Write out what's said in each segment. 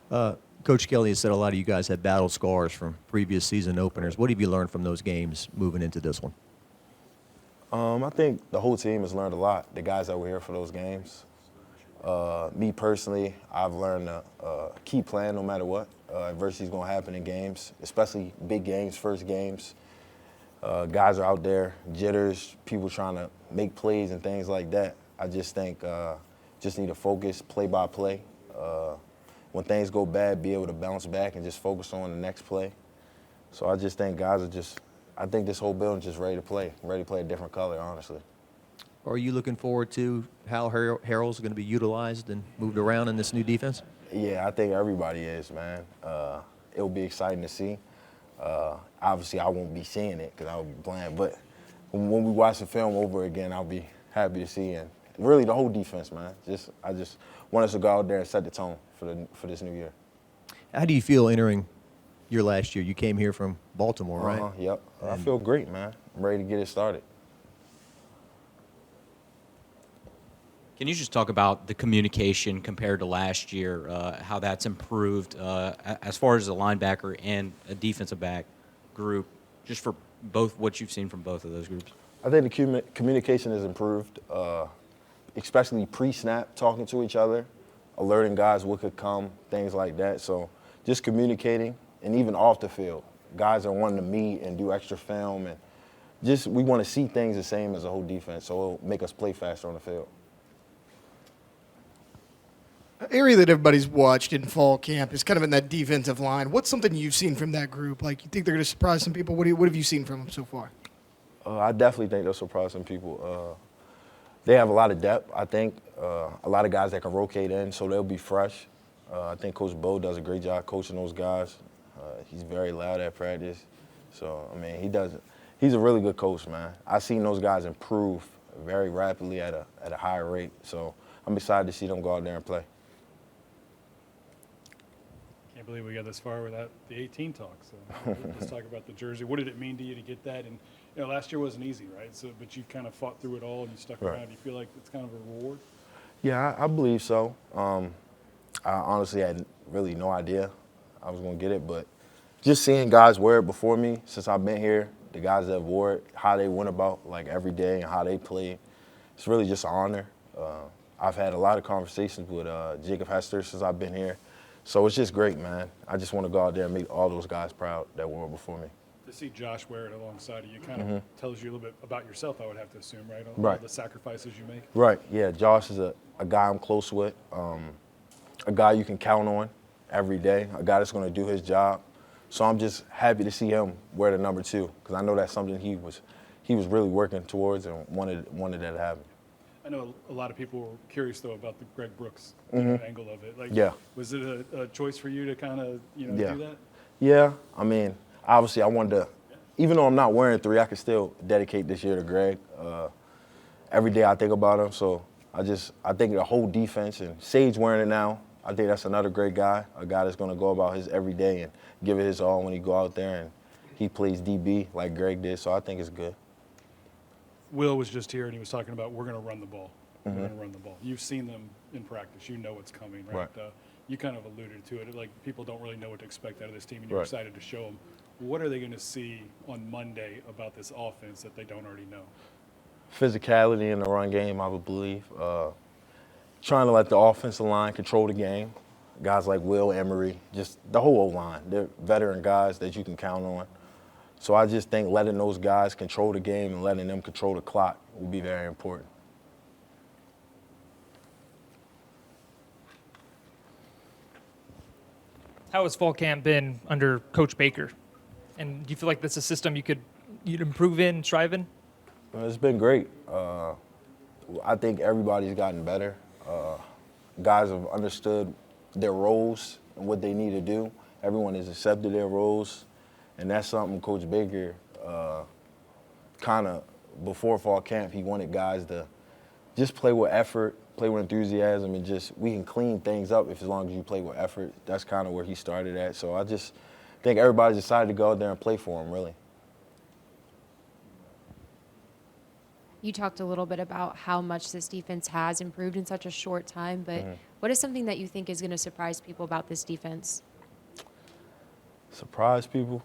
Coach Kelly has said a lot of you guys had battle scars from previous season openers. What have you learned from those games moving into this one? I think the whole team has learned a lot, the guys that were here for those games. Me personally, I've learned to keep playing no matter what. Adversity is going to happen in games, especially big games, first games. Guys are out there, jitters, people trying to make plays and things like that. I just think just need to focus play by play. When things go bad, be able to bounce back and just focus on the next play. So I just think guys are I think this whole building's just ready to play a different color, honestly. Are you looking forward to how Harrell's going to be utilized and moved around in this new defense? Yeah, I think everybody is, man. It'll be exciting to see. Obviously, I won't be seeing it because I'll be playing, but when we watch the film over again, I'll be happy to see. And really, the whole defense, man. I just want us to go out there and set the tone for this new year. How do you feel entering your last year? You came here from Baltimore, right? Yep. I feel great, man. I'm ready to get it started. Can you just talk about the communication compared to last year, how that's improved as far as a linebacker and a defensive back group, just for both what you've seen from both of those groups? I think the communication has improved, especially pre-snap, talking to each other, alerting guys what could come, things like that. So just communicating, and even off the field, guys are wanting to meet and do extra film, and just we want to see things the same as the whole defense, so it'll make us play faster on the field. An area that everybody's watched in fall camp is kind of in that defensive line. What's something you've seen from that group? Like, you think they're going to surprise some people? What have you seen from them so far? I definitely think they'll surprise some people. They have a lot of depth, I think. A lot of guys that can rotate in, so they'll be fresh. I think Coach Bo does a great job coaching those guys. He's very loud at practice. So, I mean, he's a really good coach, man. I've seen those guys improve very rapidly at a higher rate. So I'm excited to see them go out there and play. Can't believe we got this far without the 18 talk. So let's talk about the jersey. What did it mean to you to get that? And last year wasn't easy, right? So, but you kind of fought through it all and you stuck around. Do you feel like it's kind of a reward? Yeah, I believe so. I honestly had really no idea I was going to get it, but just seeing guys wear it before me since I've been here, the guys that wore it, how they went about like every day and how they played, it's really just an honor. I've had a lot of conversations with Jacob Hester since I've been here, so it's just great, man. I just want to go out there and make all those guys proud that wore it before me. To see Josh wear it alongside of you kind of tells you a little bit about yourself, I would have to assume, right? Right. All the sacrifices you make. Right, yeah. Josh is a guy I'm close with, a guy you can count on every day, a guy that's going to do his job. So I'm just happy to see him wear the number 2 because I know that's something he was really working towards and wanted that to happen. I know a lot of people were curious, though, about the Greg Brooks angle of it. Like, Yeah. Was it a choice for you to kind of, do that? Yeah, I mean, obviously I wanted to, even though I'm not wearing 3, I could still dedicate this year to Greg. Every day I think about him, so I think the whole defense, and Sage wearing it now, I think that's another great guy, a guy that's going to go about his every day and give it his all when he go out there, and he plays DB like Greg did, so I think it's good. Will was just here, and he was talking about we're going to run the ball. We're going to run the ball. You've seen them in practice. You know what's coming, right? You kind of alluded to it. Like, people don't really know what to expect out of this team, and you're excited to show them. What are they going to see on Monday about this offense that they don't already know? Physicality in the run game, I would believe. Trying to let the offensive line control the game. Guys like Will, Emery, just the whole O-line. They're veteran guys that you can count on. So I just think letting those guys control the game and letting them control the clock will be very important. How has fall camp been under Coach Baker? And do you feel like that's a system you'd improve in, strive in? It's been great. I think everybody's gotten better. Guys have understood their roles and what they need to do. Everyone has accepted their roles, and that's something Coach Baker kind of, before fall camp, he wanted guys to just play with effort, play with enthusiasm, and just we can clean things up as long as you play with effort. That's kind of where he started at. So I just think everybody's decided to go out there and play for him, really. You talked a little bit about how much this defense has improved in such a short time, but what is something that you think is going to surprise people about this defense? Surprise people?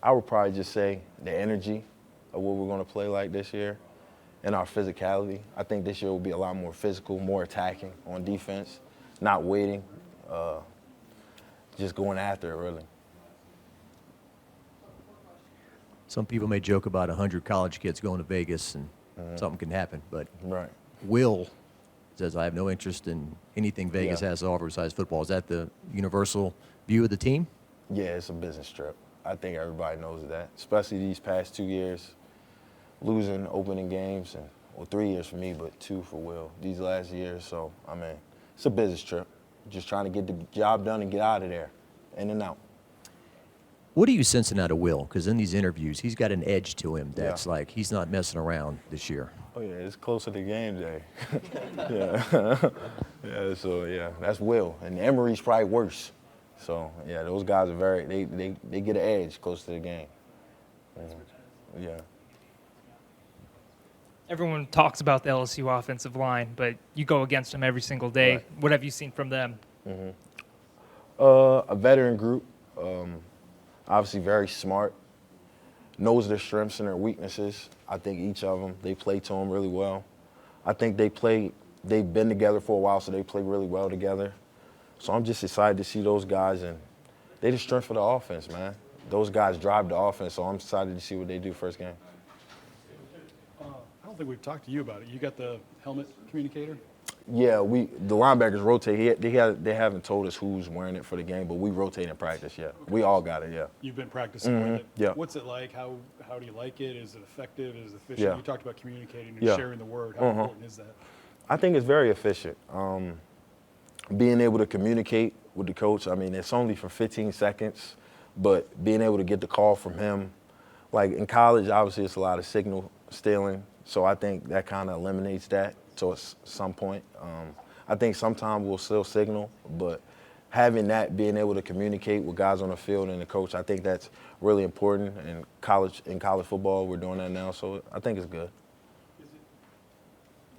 I would probably just say the energy of what we're going to play like this year and our physicality. I think this year will be a lot more physical, more attacking on defense, not waiting, just going after it, really. Some people may joke about 100 college kids going to Vegas and something can happen, but Right. Will says, I have no interest in anything Vegas Yeah. has to offer besides football. Is that the universal view of the team? Yeah, it's a business trip. I think everybody knows that, especially these past 2 years, losing opening games, and well, 3 years for me, but 2 for Will, these last years. So, I mean, it's a business trip. Just trying to get the job done and get out of there, in and out. What are you sensing out of Will? Because in these interviews, he's got an edge to him that's Yeah. like he's not messing around this year. Oh, yeah, it's closer to game day. Yeah. Yeah, so, yeah, that's Will. And Emery's probably worse. So, yeah, those guys are they get an edge close to the game. Yeah. Everyone talks about the LSU offensive line, but you go against them every single day. Right. What have you seen from them? A veteran group, obviously very smart, knows their strengths and their weaknesses. I think each of them, they play to them really well. I think they've been together for a while, so they play really well together. So I'm just excited to see those guys, and they the strength for the offense, man. Those guys drive the offense, so I'm excited to see what they do first game. I don't think we've talked to you about it. You got the helmet communicator? Yeah, the linebackers rotate. They haven't told us who's wearing it for the game, but we rotate in practice, yeah. We all got it, yeah. You've been practicing with it. yeah. What's it like? How do you like it? Is it effective? Is it efficient? Yeah. You talked about communicating and Yeah. sharing the word. How important is that? I think it's very efficient. Being able to communicate with the coach, I mean, it's only for 15 seconds, but being able to get the call from him, like in college, obviously it's a lot of signal stealing, so I think that kind of eliminates that to some point. I think sometimes we'll still signal, but having that, being able to communicate with guys on the field and the coach, I think that's really important. In college football, we're doing that now, so I think it's good.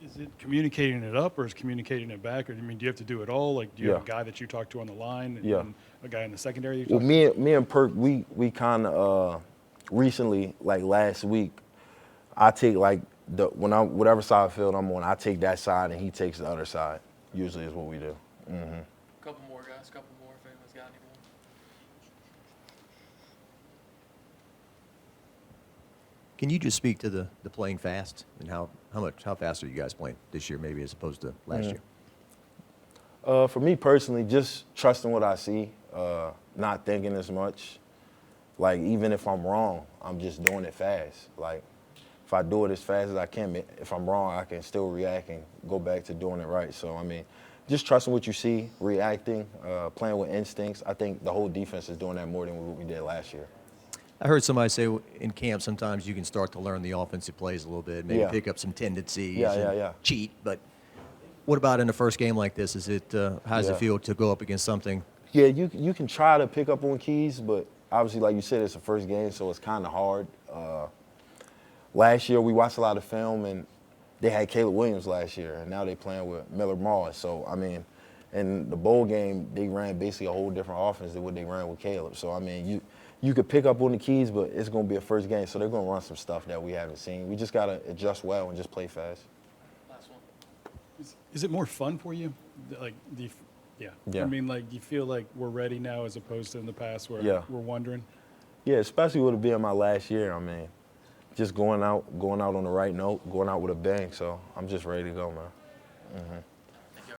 Is it communicating it up or is communicating it back? Or, I mean, do you have to do it all? Like, do you have a Yeah. guy that you talk to on the line and Yeah. then a guy in the secondary you Well, talk to? me and Perk, we kind of recently, like last week, I take like whatever side of the field I'm on, I take that side and he takes the other side. Usually is what we do. Couple more guys, couple more if anyone's got any more. Can you just speak to the playing fast and how fast are you guys playing this year maybe as opposed to last year? For me personally, just trusting what I see, not thinking as much. Like, even if I'm wrong, I'm just doing it fast. Like, if I do it as fast as I can, if I'm wrong, I can still react and go back to doing it right. So, I mean, just trusting what you see, reacting, playing with instincts. I think the whole defense is doing that more than what we did last year. I heard somebody say in camp sometimes you can start to learn the offensive plays a little bit, maybe Yeah. pick up some tendencies Yeah. and cheat. But what about in the first game like this? Is it how does it Yeah. feel to go up against something? Yeah, you can try to pick up on keys, but obviously, like you said, it's the first game, so it's kind of hard. Last year, we watched a lot of film, and they had Caleb Williams last year, and now they're playing with Miller Moss. So, I mean, in the bowl game, they ran basically a whole different offense than what they ran with Caleb. So, I mean, you could pick up on the keys, but it's going to be a first game, so they're going to run some stuff that we haven't seen. We just got to adjust well and just play fast. Last one. Is it more fun for you? Like, yeah. Yeah. I mean, like, you feel like we're ready now as opposed to in the past where Yeah. we're wondering? Yeah, especially with it being my last year. I mean, just going out on the right note, going out with a bang. So I'm just ready to go, man.